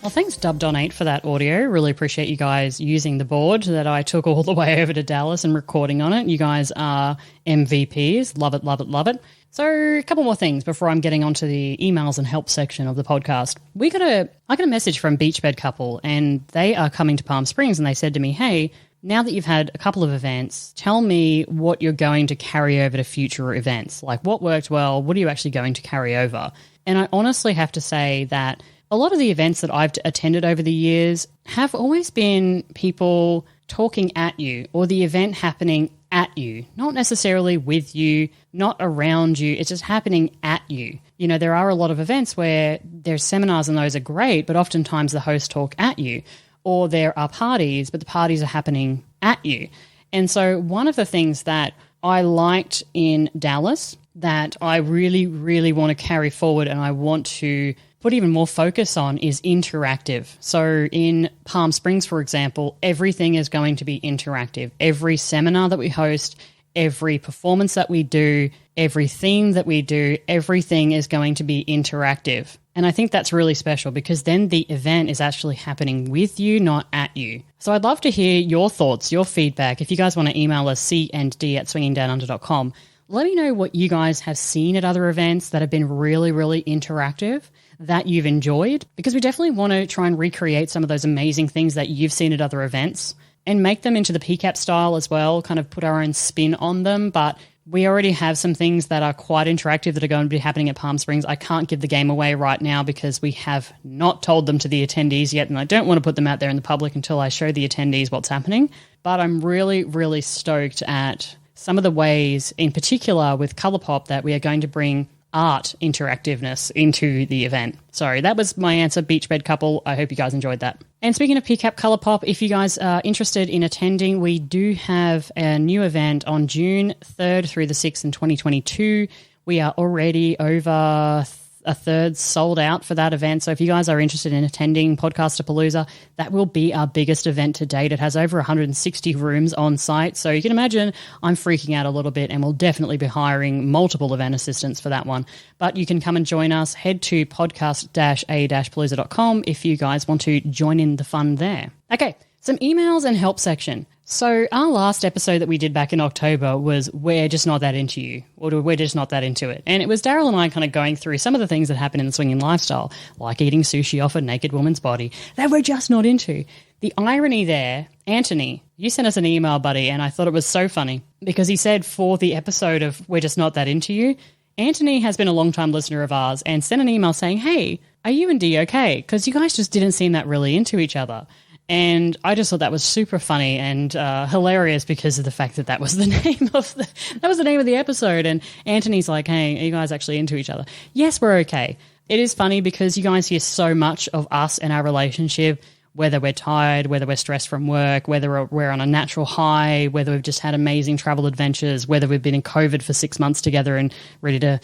Well, thanks Dubbed on 8 for that audio. Really appreciate you guys using the board that I took all the way over to Dallas and recording on it. You guys are MVPs. Love it, love it, love it. So a couple more things before I'm getting onto the emails and help section of the podcast. I got a message from Beachbed Couple, and they are coming to Palm Springs, and they said to me, hey, now that you've had a couple of events, tell me what you're going to carry over to future events. Like what worked well, what are you actually going to carry over? And I honestly have to say that a lot of the events that I've attended over the years have always been people talking at you or the event happening at you, not necessarily with you, not around you. It's just happening at you. You know, there are a lot of events where there's seminars and those are great, but oftentimes the hosts talk at you. Or there are parties, but the parties are happening at you. And so one of the things that I liked in Dallas that I really, really want to carry forward and I want to put even more focus on is interactive. So in Palm Springs, for example, everything is going to be interactive. Every seminar that we host, every performance that we do, every theme that we do, everything is going to be interactive. And I think that's really special because then the event is actually happening with you, not at you. So I'd love to hear your thoughts, your feedback. If you guys want to email us, C&D@swingingdownunder.com, let me know what you guys have seen at other events that have been really, really interactive that you've enjoyed, because we definitely want to try and recreate some of those amazing things that you've seen at other events and make them into the PCAP style as well, kind of put our own spin on them. But we already have some things that are quite interactive that are going to be happening at Palm Springs. I can't give the game away right now because we have not told them to the attendees yet, and I don't want to put them out there in the public until I show the attendees what's happening. But I'm really, really stoked at some of the ways, in particular with ColourPop, that we are going to bring art interactiveness into the event. Sorry, that was my answer, Beachbed Couple. I hope you guys enjoyed that. And speaking of PCAP ColourPop, if you guys are interested in attending, we do have a new event on June 3rd through the 6th in 2022. We are already over a third sold out for that event. So if you guys are interested in attending Podcast-A-Palooza, that will be our biggest event to date. It has over 160 rooms on site. So you can imagine I'm freaking out a little bit, and we'll definitely be hiring multiple event assistants for that one. But you can come and join us. Head to podcast-a-palooza.com if you guys want to join in the fun there. Okay, Some emails and help section. So our last episode that we did back in October was We're Just Not That Into You, or We're Just Not That Into It. And it was Daryl and I kind of going through some of the things that happen in the swinging lifestyle, like eating sushi off a naked woman's body, that we're just not into. The irony there, Anthony, you sent us an email, buddy, and I thought it was so funny because he said for the episode of We're Just Not That Into You, Anthony has been a long-time listener of ours and sent an email saying, hey, are you and Dee okay? Because you guys just didn't seem that really into each other. And I just thought that was super funny and hilarious because of the fact that that was the name of the episode. And Anthony's like, hey, are you guys actually into each other? Yes, we're okay. It is funny because you guys hear so much of us and our relationship, whether we're tired, whether we're stressed from work, whether we're on a natural high, whether we've just had amazing travel adventures, whether we've been in COVID for 6 months together and ready to,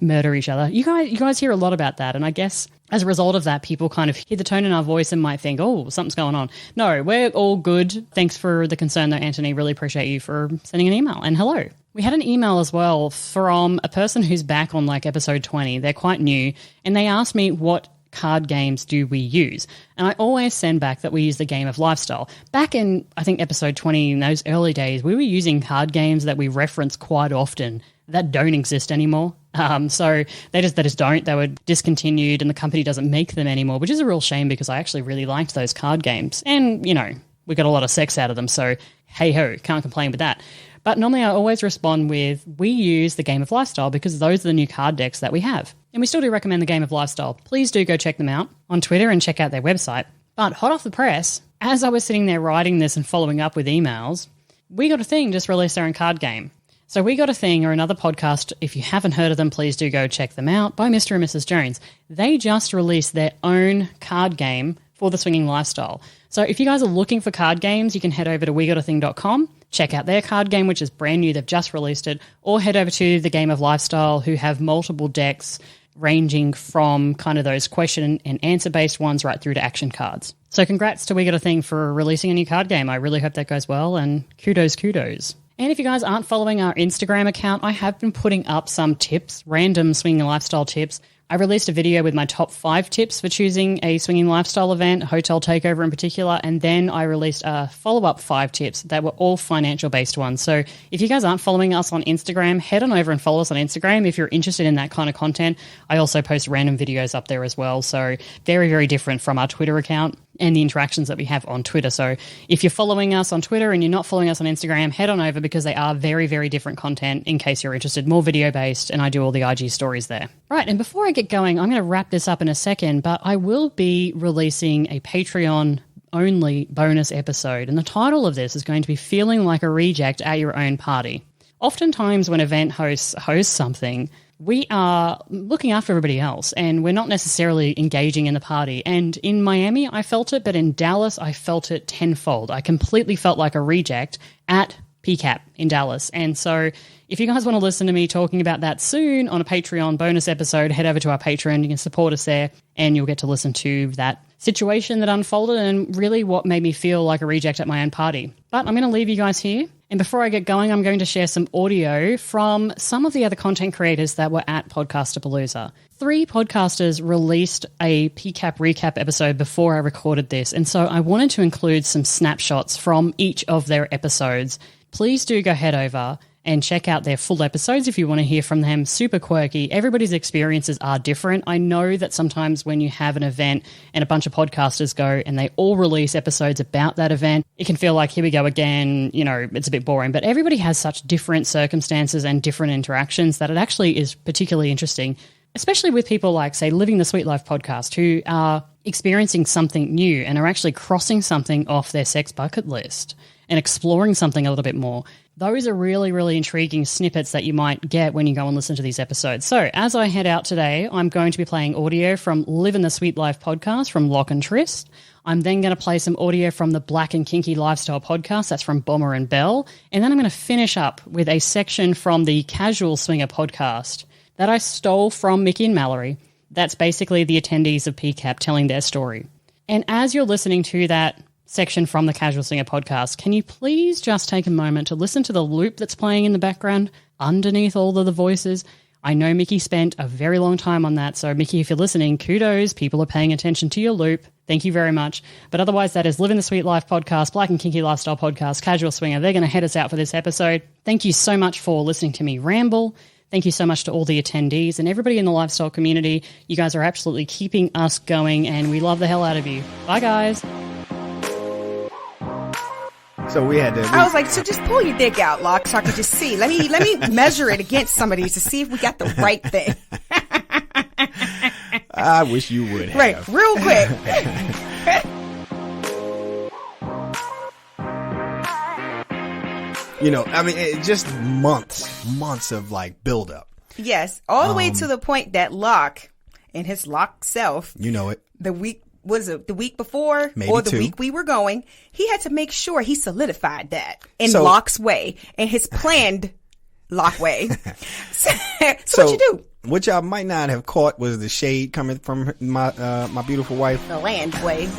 murder each other. You guys hear a lot about that. And I guess as a result of that, people kind of hear the tone in our voice and might think, oh, something's going on. No, we're all good. Thanks for the concern, though, Anthony. Really appreciate you for sending an email. And hello. We had an email as well from a person who's back on like episode 20. They're quite new. And they asked me what card games do we use? And I always send back that we use the game of lifestyle. Back in, I think, episode 20, in those early days, we were using card games that we reference quite often that don't exist anymore. So they just don't. They were discontinued and the company doesn't make them anymore, which is a real shame because I actually really liked those card games. And, we got a lot of sex out of them. So hey-ho, can't complain with that. But normally I always respond with, we use the game of lifestyle because those are the new card decks that we have. And we still do recommend the game of lifestyle. Please do go check them out on Twitter and check out their website. But hot off the press, as I was sitting there writing this and following up with emails, We Got a Thing just released their own card game. So We Got a Thing are another podcast. If you haven't heard of them, please do go check them out by Mr. and Mrs. Jones. They just released their own card game for the swinging lifestyle. So if you guys are looking for card games, you can head over to wegotathing.com, check out their card game, which is brand new. They've just released it, or head over to the Game of Lifestyle, who have multiple decks ranging from kind of those question and answer based ones right through to action cards. So congrats to We Got a Thing for releasing a new card game. I really hope that goes well, and kudos. And if you guys aren't following our Instagram account, I have been putting up some tips, random swinging lifestyle tips. I released a video with my top 5 tips for choosing a swinging lifestyle event, hotel takeover in particular, and then I released a follow-up 5 tips that were all financial-based ones. So if you guys aren't following us on Instagram, head on over and follow us on Instagram if you're interested in that kind of content. I also post random videos up there as well, so very, very different from our Twitter account and the interactions that we have on Twitter. So if you're following us on Twitter and you're not following us on Instagram, head on over because they are very, very different content in case you're interested, more video-based, and I do all the IG stories there. Right, and before I get going, I'm going to wrap this up in a second, but I will be releasing a Patreon-only bonus episode, and the title of this is going to be Feeling Like a Reject at Your Own Party. Oftentimes when event hosts host something, we are looking after everybody else and we're not necessarily engaging in the party. And in Miami, I felt it, but in Dallas, I felt it tenfold. I completely felt like a reject at PCAP in Dallas. And so if you guys want to listen to me talking about that soon on a Patreon bonus episode, head over to our Patreon. You can support us there and you'll get to listen to that situation that unfolded and really what made me feel like a reject at my own party. But I'm going to leave you guys here. And before I get going, I'm going to share some audio from some of the other content creators that were at Podcast-A-Palooza. 3 podcasters released a PCAP Recap episode before I recorded this, and so I wanted to include some snapshots from each of their episodes. Please do go head over and check out their full episodes if you want to hear from them. Super quirky. Everybody's experiences are different. I know that sometimes when you have an event and a bunch of podcasters go and they all release episodes about that event, it can feel like, here we go again, it's a bit boring. But everybody has such different circumstances and different interactions that it actually is particularly interesting, especially with people like, say, Living the Sweet Life podcast, who are experiencing something new and are actually crossing something off their sex bucket list and exploring something a little bit more. Those are really, really intriguing snippets that you might get when you go and listen to these episodes. So as I head out today, I'm going to be playing audio from Living the Sweet Life podcast from Lock and Trist. I'm then going to play some audio from the Black and Kinky Lifestyle podcast. That's from Bomber and Bell. And then I'm going to finish up with a section from the Casual Swinger podcast that I stole from Mickey and Mallory. That's basically the attendees of PCAP telling their story. And as you're listening to that section from the Casual Swinger podcast, can you please just take a moment to listen to the loop that's playing in the background underneath all of the voices? I know Mickey spent a very long time on that. So, Mickey, if you're listening, kudos. People are paying attention to your loop. Thank you very much. But otherwise, that is Living the Sweet Life podcast, Black and Kinky Lifestyle podcast, Casual Swinger. They're going to head us out for this episode. Thank you so much for listening to me ramble. Thank you so much to all the attendees and everybody in the lifestyle community. You guys are absolutely keeping us going, and we love the hell out of you. Bye, guys. So we had to. I was like, so just pull your dick out, Locke, so I could just see. Let me measure it against some of these to see if we got the right thing. I wish you would have. Right, real quick. You know, I mean, just months of like buildup. Yes, all the way to the point that Locke and his Locke self, you know it, the week the week before maybe or the two. week we were going, he had to make sure he solidified that in Locke's way, in his planned Locke way. so what you do? What y'all might not have caught was the shade coming from my beautiful wife. The land way.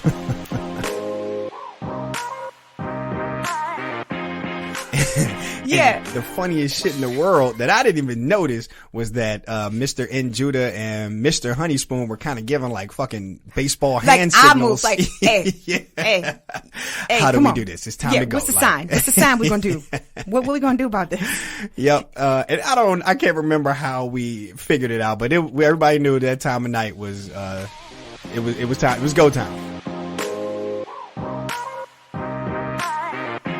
Yeah. And the funniest shit in the world that I didn't even notice was that Mr. N. Judah and Mr. Honeyspoon were kind of giving like fucking baseball hand signals. Like, hey, yeah. hey, how do come we on. do this? It's time to go. What's the sign? What's the sign we're gonna do? What we gonna do about this? Yep. And I can't remember how we figured it out, but everybody knew that time of night was it was time. It was go time.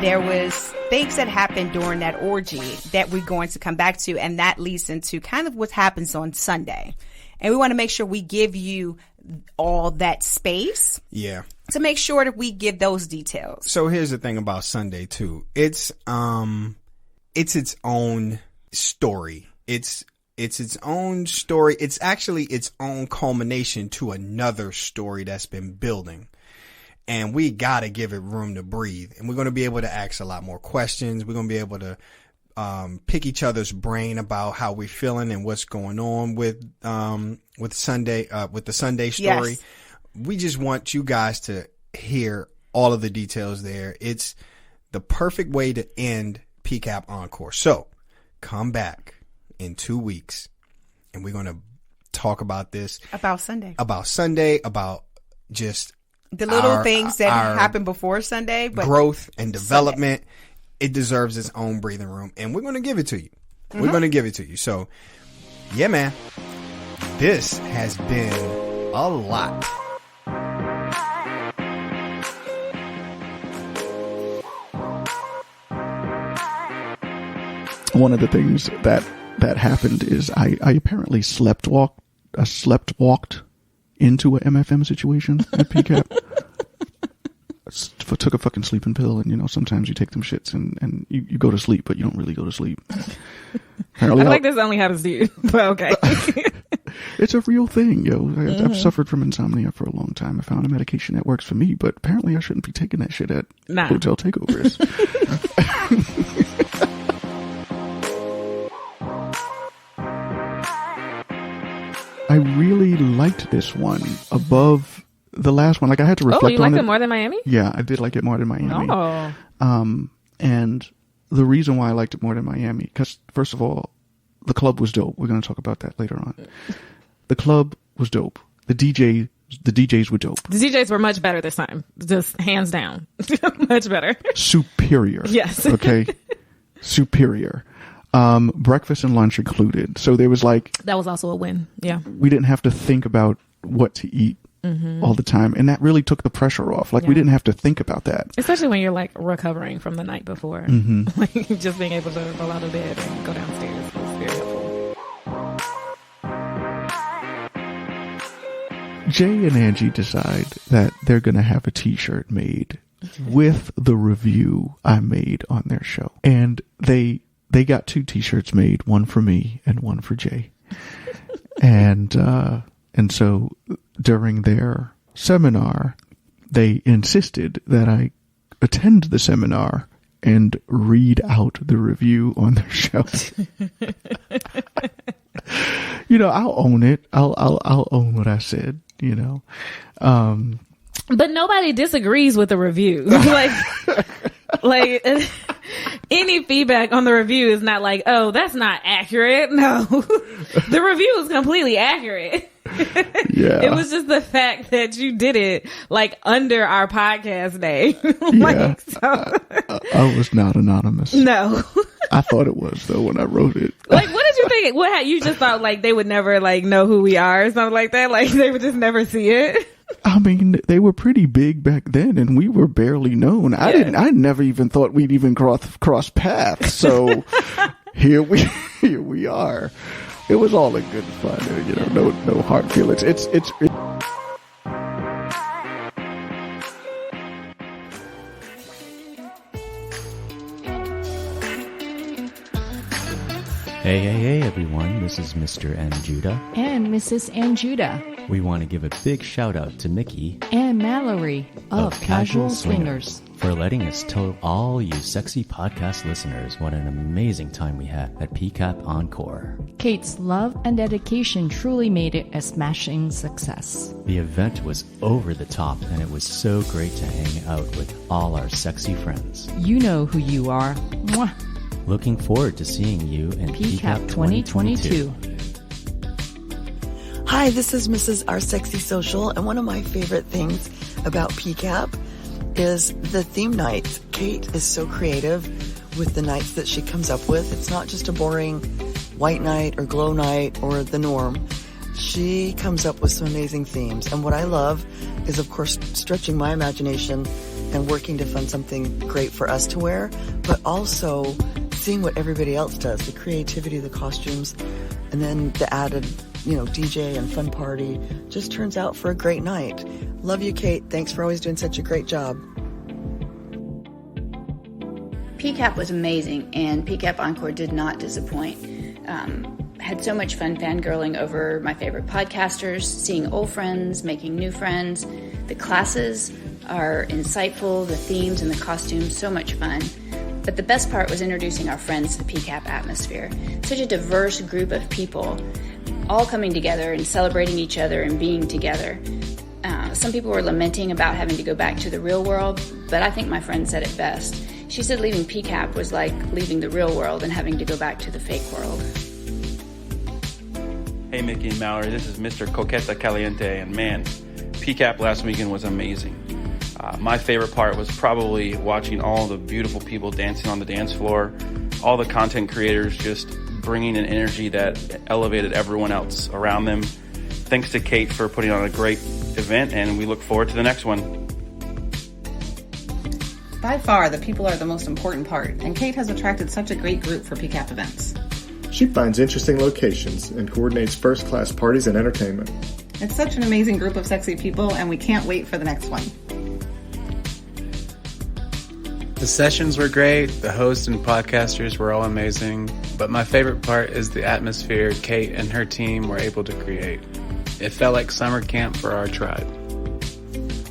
There was things that happened during that orgy that we're going to come back to, and that leads into kind of what happens on Sunday. And we want to make sure we give you all that space. Yeah. To make sure that we give those details. So here's the thing about Sunday too. It's its own story. It's its own story. It's actually its own culmination to another story that's been building. And we got to give it room to breathe. And we're going to be able to ask a lot more questions. We're going to be able to pick each other's brain about how we're feeling and what's going on with Sunday, with the Sunday story. Yes. We just want you guys to hear all of the details there. It's the perfect way to end PCAP Encore. So come back in 2 weeks and we're going to talk about this. About Sunday, about just the little things that happen before Sunday, but growth and development. Sunday. It deserves its own breathing room, and we're going to give it to you. Mm-hmm. We're going to give it to you. So, yeah, man, this has been a lot. One of the things that happened is I apparently sleepwalked into a MFM situation at PCAP. Took a fucking sleeping pill, and you know sometimes you take them shits and you go to sleep, but you don't really go to sleep. I feel like this only happens to you, but okay. It's a real thing, yo. I've suffered from insomnia for a long time. I found a medication that works for me, but apparently I shouldn't be taking that shit at hotel takeovers. I really liked this one above the last one. Like I had to reflect on it. Oh, you liked it more than Miami? Yeah, I did like it more than Miami. Oh. And the reason why I liked it more than Miami, because first of all, the club was dope. We're going to talk about that later on. The club was dope. The DJs were dope. The DJs were much better this time. Just hands down. Much better. Superior. Yes. Okay. Superior. Breakfast and lunch included. So there was like... That was also a win. Yeah. We didn't have to think about what to eat all the time. And that really took the pressure off. Like we didn't have to think about that. Especially when you're like recovering from the night before. Like just being able to roll out of bed and go downstairs was very helpful. Jay and Angie decide that they're going to have a t-shirt made with the review I made on their show. And they got 2 t-shirts made, one for me and one for Jay. And so during their seminar, they insisted that I attend the seminar and read out the review on their show. You know, I'll own it. I'll own what I said, you know. But nobody disagrees with the review. like any feedback on the review is not like, oh, that's not accurate. No, the review is completely accurate. Yeah. It was just the fact that you did it like under our podcast name. I was not anonymous. No. I thought it was though when I wrote it. Like, what did you think? You just thought like they would never like know who we are or something like that? Like they would just never see it? I mean, they were pretty big back then, and we were barely known. I never even thought we'd even cross paths. So here we are. It was all in good fun, no hard feelings. Hey, everyone. This is Mr. M. Judah. And Mrs. M. Judah. We want to give a big shout out to Mickey and Mallory of Casual Swingers for letting us tell all you sexy podcast listeners what an amazing time we had at PCAP Encore. Cate's love and dedication truly made it a smashing success. The event was over the top, and it was so great to hang out with all our sexy friends. You know who you are. Mwah. Looking forward to seeing you in PCAP 2022. Hi, this is Mrs. Our Sexy Social, and one of my favorite things about PCAP is the theme nights. Cate is so creative with the nights that she comes up with. It's not just a boring white night or glow night or the norm. She comes up with some amazing themes, and what I love is, of course, stretching my imagination and working to find something great for us to wear, but also seeing what everybody else does, the creativity, the costumes, and then the added DJ and fun party just turns out for a great night. Love you, Cate. Thanks for always doing such a great job. PCAP was amazing, and PCAP Encore did not disappoint. Had so much fun fangirling over my favorite podcasters, seeing old friends, making new friends. The classes are insightful, the themes and the costumes, so much fun. But the best part was introducing our friends to the PCAP atmosphere. Such a diverse group of people, all coming together and celebrating each other and being together. Some people were lamenting about having to go back to the real world, but I think my friend said it best. She said leaving PCAP was like leaving the real world and having to go back to the fake world. Hey, Mickey and Mallory, this is Mr. Coqueta Caliente, and man, PCAP last weekend was amazing. My favorite part was probably watching all the beautiful people dancing on the dance floor, all the content creators just bringing an energy that elevated everyone else around them. Thanks to Cate for putting on a great event, and we look forward to the next one. By far, the people are the most important part, and Cate has attracted such a great group for PCAP events. She finds interesting locations and coordinates first-class parties and entertainment. It's such an amazing group of sexy people, and we can't wait for the next one. The sessions were great, the hosts and podcasters were all amazing, but my favorite part is the atmosphere Cate and her team were able to create. It felt like summer camp for our tribe.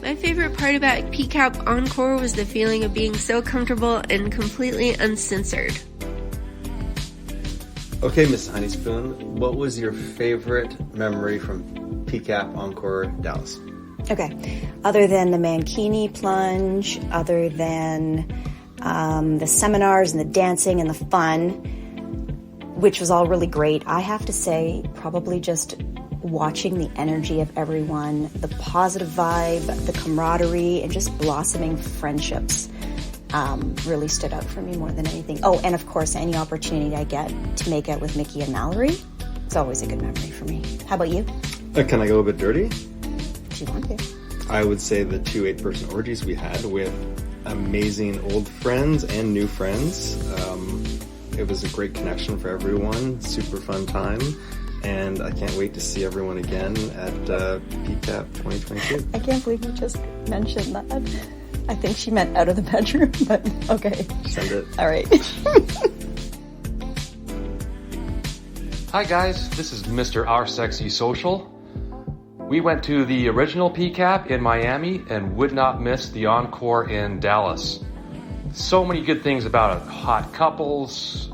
My favorite part about PCAP Encore was the feeling of being so comfortable and completely uncensored. Okay, Miss Honeyspoon, what was your favorite memory from PCAP Encore Dallas? Okay, other than the Mankini plunge, other than the seminars and the dancing and the fun, which was all really great, I have to say probably just watching the energy of everyone, the positive vibe, the camaraderie, and just blossoming friendships really stood out for me more than anything. Oh, and of course, any opportunity I get to make out with Mickey and Mallory, it's always a good memory for me. How about you? Can I go a bit dirty? If you want to. I would say the 2 8-person orgies we had with amazing old friends and new friends. It was a great connection for everyone, super fun time, and I can't wait to see everyone again at PCAP 2022. I can't believe you just mentioned that. I think she meant out of the bedroom, but okay. Send it. All right. Hi guys, this is Mr. Our Sexy Social. We went to the original PCAP in Miami and would not miss the Encore in Dallas. So many good things about it. Hot couples,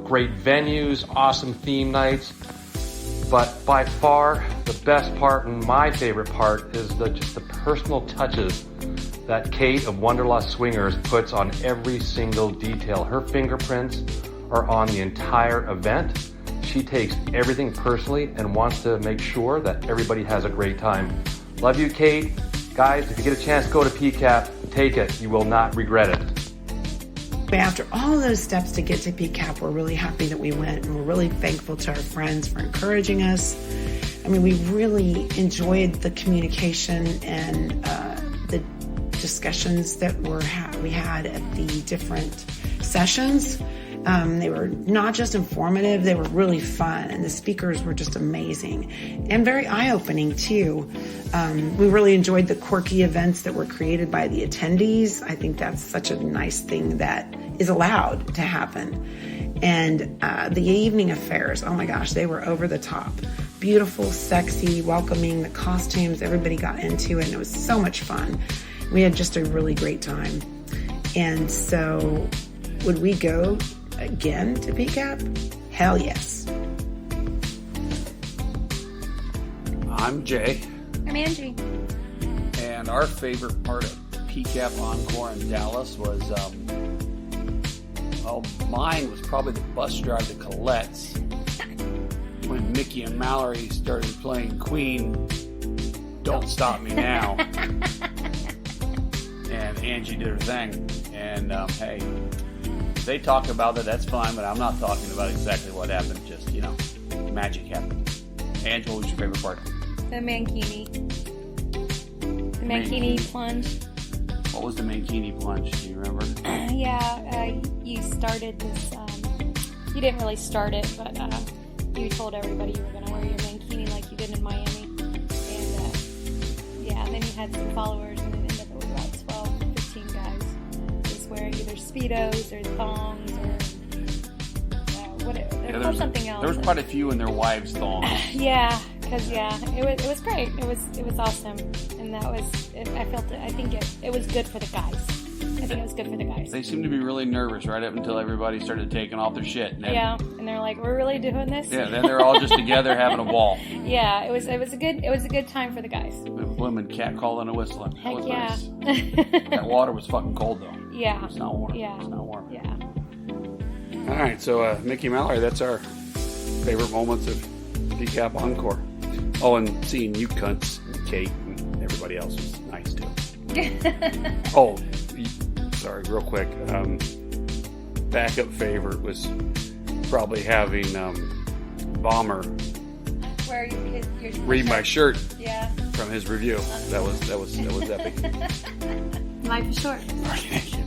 great venues, awesome theme nights. But by far, the best part and my favorite part is just the personal touches that Cate of Wanderlust Swingers puts on every single detail. Her fingerprints are on the entire event. She takes everything personally and wants to make sure that everybody has a great time. Love you, Cate. Guys, if you get a chance to go to PCAP, take it. You will not regret it. After all those steps to get to PCAP, we're really happy that we went, and we're really thankful to our friends for encouraging us. I mean, we really enjoyed the communication and the discussions that we had at the different sessions. They were not just informative, they were really fun, and the speakers were just amazing and very eye-opening too. We really enjoyed the quirky events that were created by the attendees. I think that's such a nice thing that is allowed to happen. And the evening affairs, oh my gosh, they were over the top. Beautiful, sexy, welcoming, the costumes, everybody got into it, and it was so much fun. We had just a really great time. And so, would we go again to PCAP? Hell yes. I'm Jay. I'm Angie. And our favorite part of PCAP Encore in Dallas was, mine was probably the bus drive to Colette's when Mickey and Mallory started playing Queen, Don't Stop Me Now. And Angie did her thing. And, hey, if they talk about it, that's fine, but I'm not talking about exactly what happened. Just, magic happened. Angie, what was your favorite part? The Mankini. The Mankini plunge. What was the Mankini plunge? Do you remember? You started this, you didn't really start it, but you told everybody you were going to wear your Mankini like you did in Miami. And, then you had some followers, and it ended up with about 12, 15 guys just wearing either Speedos or thongs or whatever. There was something else. There was quite a few in their wives' thongs. It was great. It was awesome, and that was. I think it was good for the guys. I think it was good for the guys. They seemed to be really nervous right up until everybody started taking off their shit. And then, and they're like, "We're really doing this?" Yeah, then they're all just together having a ball. Yeah, it was a good time for the guys. Women catcalling and whistling. Heck was yeah. Nice. That water was fucking cold though. Yeah. It's not warm. Yeah. It's not warm. Yeah. All right, so Mickey Mallory, that's our favorite moments of PCAP Encore. Oh, and seeing you cunts, and Cate, and everybody else was nice too. Oh, sorry, real quick. Backup favorite was probably having Bomber read my shirt from his review. That was epic. Life is short. Thank you.